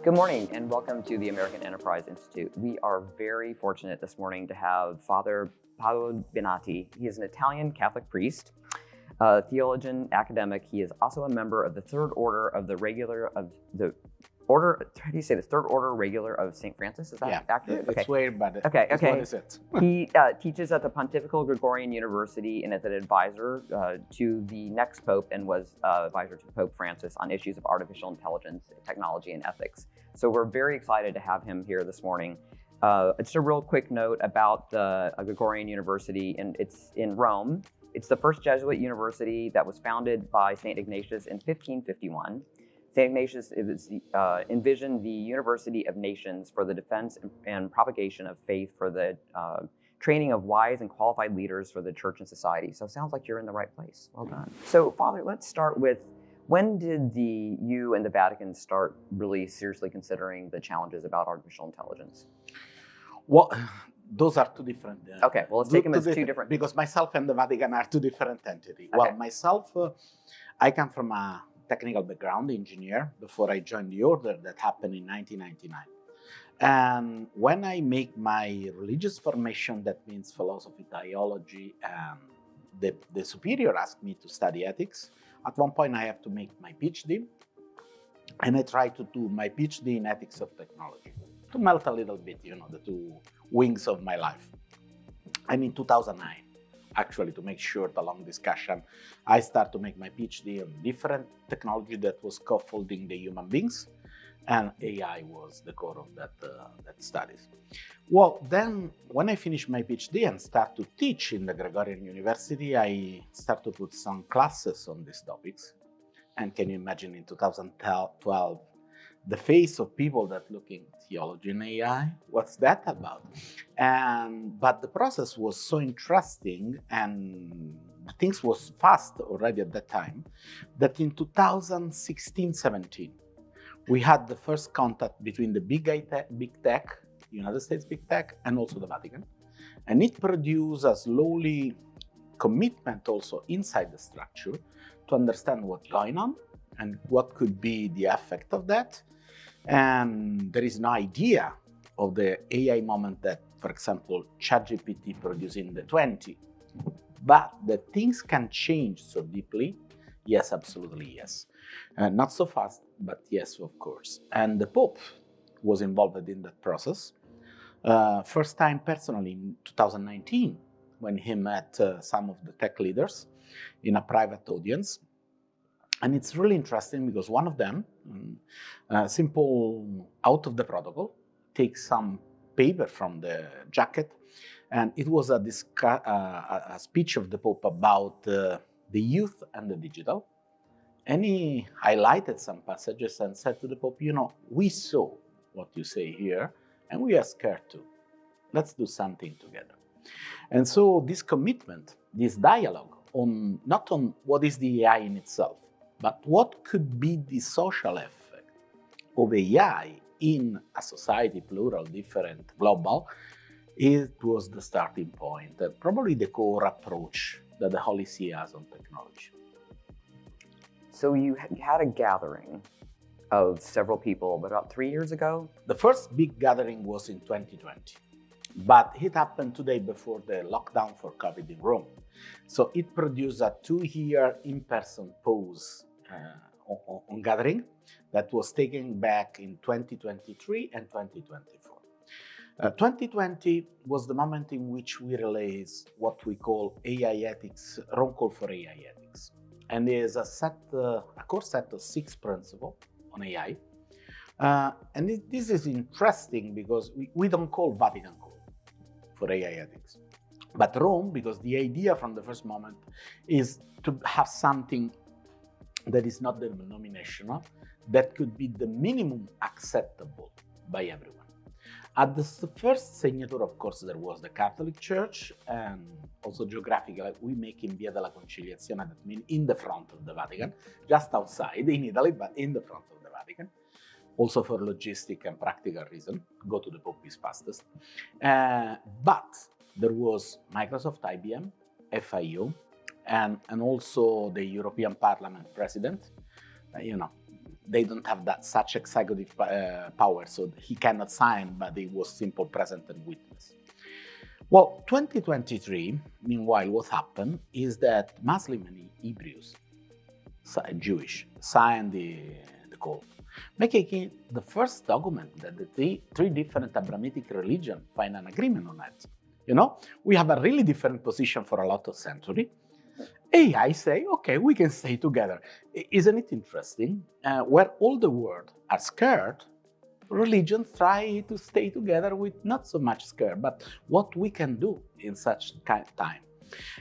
Good morning and welcome to the American Enterprise Institute. We are very fortunate this morning to have Father Paolo Benatti. He is an Italian Catholic priest, theologian, academic. He is also a member of the Third Order of the Regular of the Order. How do you say this? Third Order Regular of St. Francis. Is that accurate? It's weird, but okay. What is it? He teaches at the Pontifical Gregorian University and is an advisor to the next Pope and was advisor to Pope Francis on issues of artificial intelligence, technology, and ethics. So we're very excited to have him here this morning. Just a real quick note about the Gregorian University, and it's in Rome. It's the first Jesuit university that was founded by St. Ignatius in 1551. St. Ignatius envisioned the University of Nations for the defense and propagation of faith, for the training of wise and qualified leaders for the church and society. So it sounds like you're in the right place. Well done. So Father, let's start with, when did you and the Vatican start really seriously considering the challenges about artificial intelligence? Well, those are two different. Okay, well, let's take them as two different. Because myself and the Vatican are two different entities. Okay. Well, myself, I come from a technical background, engineer, before I joined the order. That happened in 1999. And when I make my religious formation, that means philosophy, theology, and the superior asked me to study ethics. At one point, I have to make my PhD, and I try to do my PhD in ethics of technology, to melt a little bit, the two wings of my life. I'm in 2009, actually, to make short a long discussion. I start to make my PhD on different technology that was scaffolding the human beings, and AI was the core of that studies. Well, then when I finish my PhD and start to teach in the Gregorian University, I start to put some classes on these topics. And can you imagine in 2012, the face of people that looking theology and AI? What's that about? But the process was so interesting and things was fast already at that time, that in 2016-17, we had the first contact between the big tech, United States big tech, and also the Vatican. And it produced a slowly commitment also inside the structure to understand what's going on and what could be the effect of that. And there is no idea of the AI moment that, for example, ChatGPT produced in the 20. But that things can change so deeply. Yes, absolutely, yes. Not so fast, but yes, of course. And the Pope was involved in that process. First time personally in 2019, when he met some of the tech leaders in a private audience. And it's really interesting because one of them, simple out of the protocol, takes some paper from the jacket, and it was a speech of the Pope about the youth and the digital. And he highlighted some passages and said to the Pope, we saw what you say here, and we are scared too. Let's do something together. And so this commitment, this dialogue, not on what is the AI in itself, but what could be the social effect of AI in a society, plural, different, global, it was the starting point, and probably the core approach that the Holy See has on technology. So you had a gathering of several people about 3 years ago? The first big gathering was in 2020, but it happened 2 days before the lockdown for COVID in Rome. So it produced a 2-year in-person pause on gathering that was taken back in 2023 and 2024. 2020 was the moment in which we released what we call AI ethics, Rome Call for AI ethics. And there's a core set of 6 principles on AI. And this is interesting because we don't call Vatican Call for AI ethics, but Rome, because the idea from the first moment is to have something that is not denominational, that could be the minimum acceptable by everyone. At the first signature, of course, there was the Catholic Church, and also geographically, we make in Via della Conciliazione, that means in the front of the Vatican, just outside in Italy, but in the front of the Vatican. Also for logistic and practical reason, go to the Pope is fastest. But there was Microsoft, IBM, FIU, and also the European Parliament President, they don't have that such executive power, so he cannot sign, but he was simple present and witness. Well, 2023, meanwhile, what happened is that Muslim and Hebrews, Jewish, signed the code, making it the first document that the three different Abrahamic religions find an agreement on it. You know, we have a really different position for a lot of centuries. AEI say, okay, we can stay together. Isn't it interesting? Where all the world are scared, religions try to stay together with not so much scared, but what we can do in such time.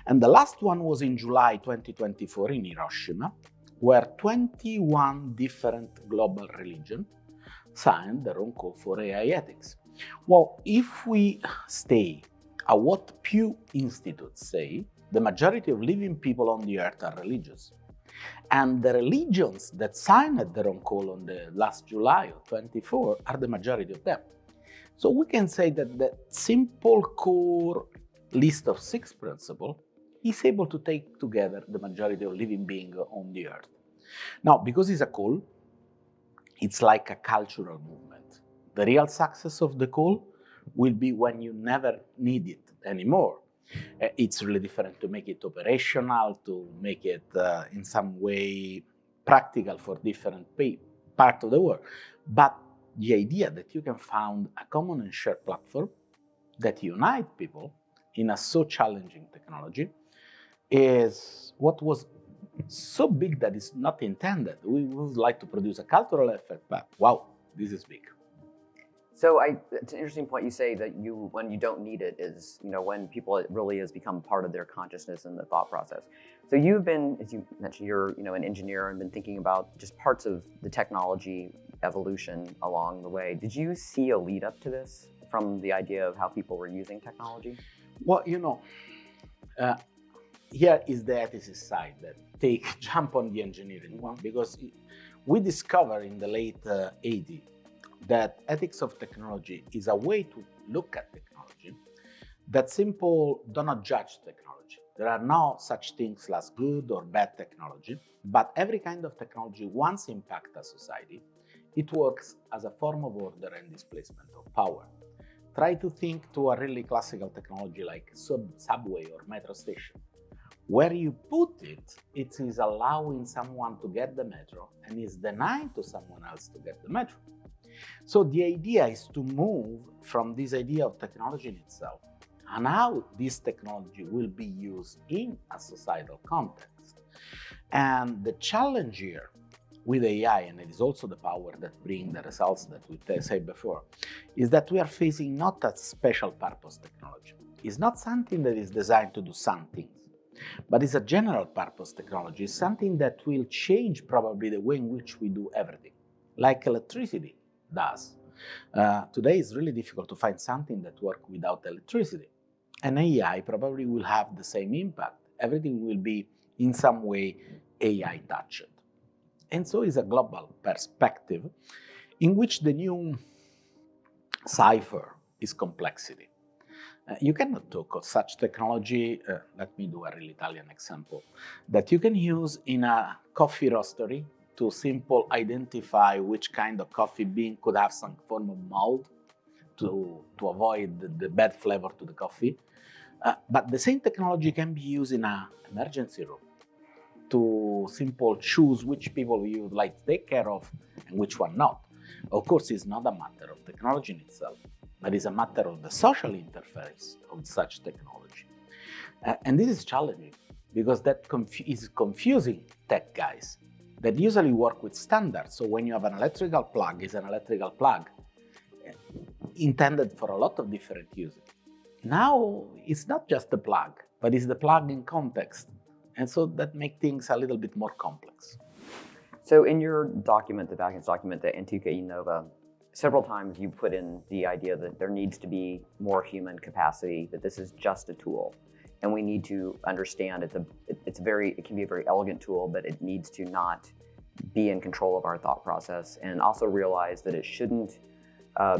And the last one was in July 2024 in Hiroshima, where 21 different global religions signed their own call for AI ethics. Well, if we stay at what Pew Institute say, the majority of living people on the earth are religious. And the religions that signed their own call on the last July of 24 are the majority of them. So we can say that the simple core list of 6 principles is able to take together the majority of living beings on the earth. Now, because it's a call, it's like a cultural movement. The real success of the call will be when you never need it anymore. It's really different to make it operational, to make it in some way practical for different parts of the world. But the idea that you can find a common and shared platform that unite people in a so challenging technology is what was so big that it's not intended. We would like to produce a cultural effect, but wow, this is big. So it's an interesting point you say that when you don't need it is, when people, it really has become part of their consciousness and the thought process. So you've been, as you mentioned, you're, an engineer and been thinking about just parts of the technology evolution along the way. Did you see a lead up to this from the idea of how people were using technology? Well, here is the ethicist side that jump on the engineering one, because we discovered in the late 80s that ethics of technology is a way to look at technology that simple do not judge technology. There are no such things as good or bad technology, but every kind of technology once impacts a society, it works as a form of order and displacement of power. Try to think to a really classical technology like subway or metro station. Where you put it, it is allowing someone to get the metro and is denying to someone else to get the metro. So the idea is to move from this idea of technology in itself and how this technology will be used in a societal context. And the challenge here with AI, and it is also the power that brings the results that we said before, is that we are facing not a special purpose technology. It's not something that is designed to do some things, but it's a general purpose technology. It's something that will change probably the way in which we do everything, like electricity does. Today it's really difficult to find something that works without electricity. And AI probably will have the same impact. Everything will be in some way AI touched. And so it's a global perspective in which the new cipher is complexity. You cannot talk of such technology, let me do a real Italian example, that you can use in a coffee roastery to simple identify which kind of coffee bean could have some form of mold to avoid the bad flavor to the coffee. But the same technology can be used in an emergency room to simple choose which people you would like to take care of and which one not. Of course, it's not a matter of technology in itself, but it's a matter of the social interface of such technology. And this is challenging because that is confusing tech guys that usually work with standards. So when you have an electrical plug, it's an electrical plug intended for a lot of different uses. Now, it's not just the plug, but it's the plug in context. And so that makes things a little bit more complex. So in your document, the Vatican's document, the Antica e Nova, several times you put in the idea that there needs to be more human capacity, that this is just a tool. And we need to understand it can be a very elegant tool, but it needs to not be in control of our thought process, and also realize that it shouldn't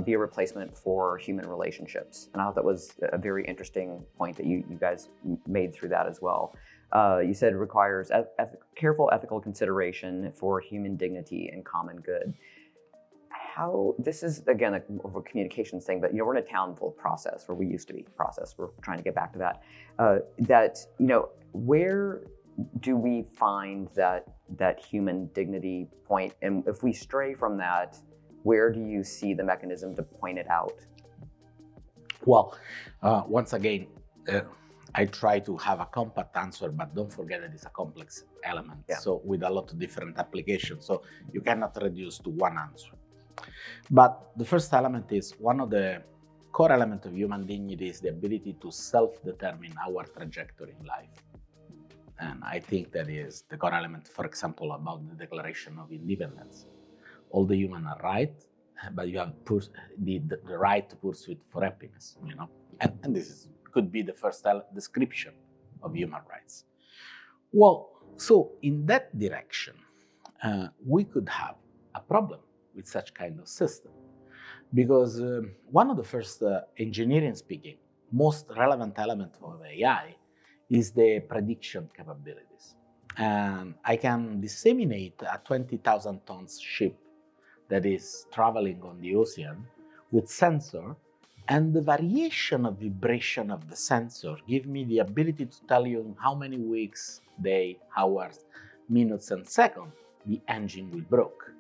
be a replacement for human relationships. And I thought that was a very interesting point that you guys made through that as well. You said requires careful ethical consideration for human dignity and common good. This is again more of a communications thing, but we're in a town full of process, where we used to be process. We're trying to get back to that. Where do we find that human dignity point? And if we stray from that, where do you see the mechanism to point it out? Well, once again, I try to have a compact answer, but don't forget that it's a complex element. Yeah. So with a lot of different applications, so you cannot reduce to one answer. But the first element is one of the core elements of human dignity is the ability to self-determine our trajectory in life. And I think that is the core element, for example, about the Declaration of Independence. All the humans are right, but you have the right to pursuit for happiness, And this could be the first description of human rights. Well, so in that direction, we could have a problem with such kind of system. Because one of the first engineering speaking, most relevant element of AI is the prediction capabilities. And I can disseminate a 20,000 tons ship that is traveling on the ocean with sensor, and the variation of vibration of the sensor give me the ability to tell you in how many weeks, day, hours, minutes, and seconds the engine will broke.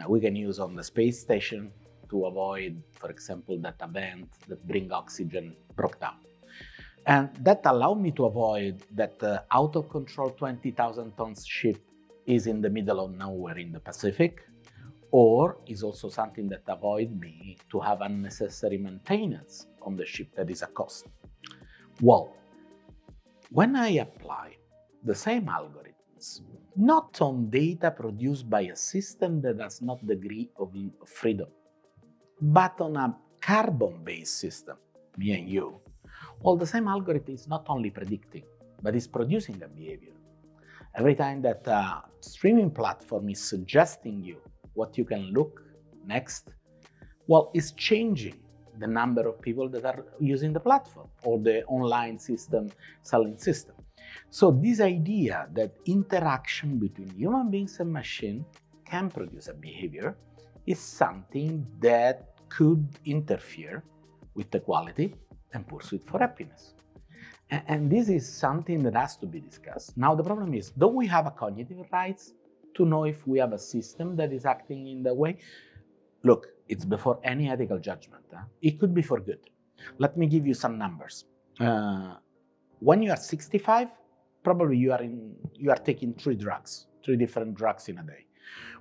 We can use on the space station to avoid, for example, that event that bring oxygen broke down. And that allowed me to avoid that out of control 20,000 tons ship is in the middle of nowhere in the Pacific, or is also something that avoid me to have unnecessary maintenance on the ship that is a cost. Well, when I apply the same algorithms, not on data produced by a system that has not degree of freedom, but on a carbon-based system, me and you, well, the same algorithm is not only predicting, but is producing a behavior. Every time that a streaming platform is suggesting you what you can look next, well, it's changing the number of people that are using the platform or the online system, selling system. So this idea that interaction between human beings and machine can produce a behavior is something that could interfere with the quality and pursuit for happiness. And this is something that has to be discussed. Now the problem is, do we have a cognitive rights to know if we have a system that is acting in that way? Look, it's before any ethical judgment. It could be for good. Let me give you some numbers. When you are 65, probably you are taking three different drugs in a day.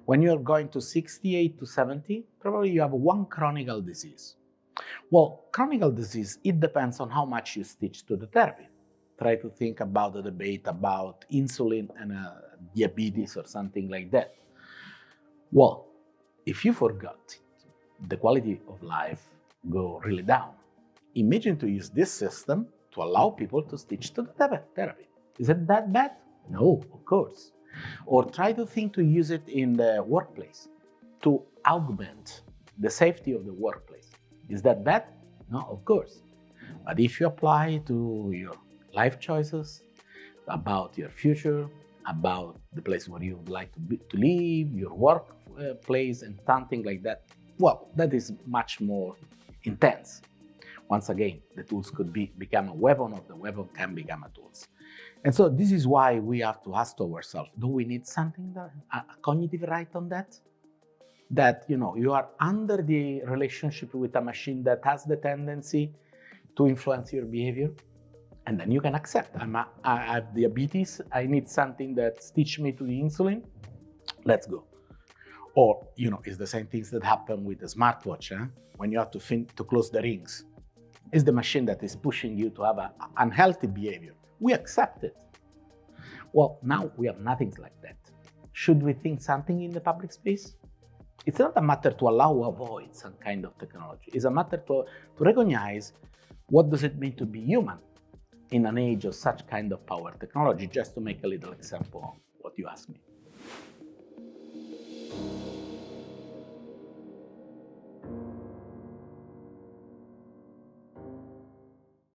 When you are going to 68 to 70, probably you have one chronic disease. Well, chronic disease, it depends on how much you stitch to the therapy. Try to think about the debate about insulin and diabetes or something like that. Well, if you forgot, the quality of life go really down. Imagine to use this system to allow people to stitch to the therapy. Is it that bad? No, of course. Or try to think to use it in the workplace to augment the safety of the workplace. Is that bad? No, of course. But if you apply to your life choices, about your future, about the place where you would like to live, your workplace, and something like that, well, that is much more intense. Once again, the tools could become a weapon, or the weapon can become a tool. And so this is why we have to ask ourselves, do we need something, a cognitive right on that? That, you are under the relationship with a machine that has the tendency to influence your behavior, and then you can accept, I have diabetes, I need something that stitch me to the insulin, let's go. Or, it's the same things that happen with the smartwatch, when you have to close the rings. It's the machine that is pushing you to have an unhealthy behavior. We accept it. Well, now we have nothing like that. Should we think something in the public space? It's not a matter to allow or avoid some kind of technology. It's a matter to recognize what does it mean to be human in an age of such kind of power technology, just to make a little example of what you asked me.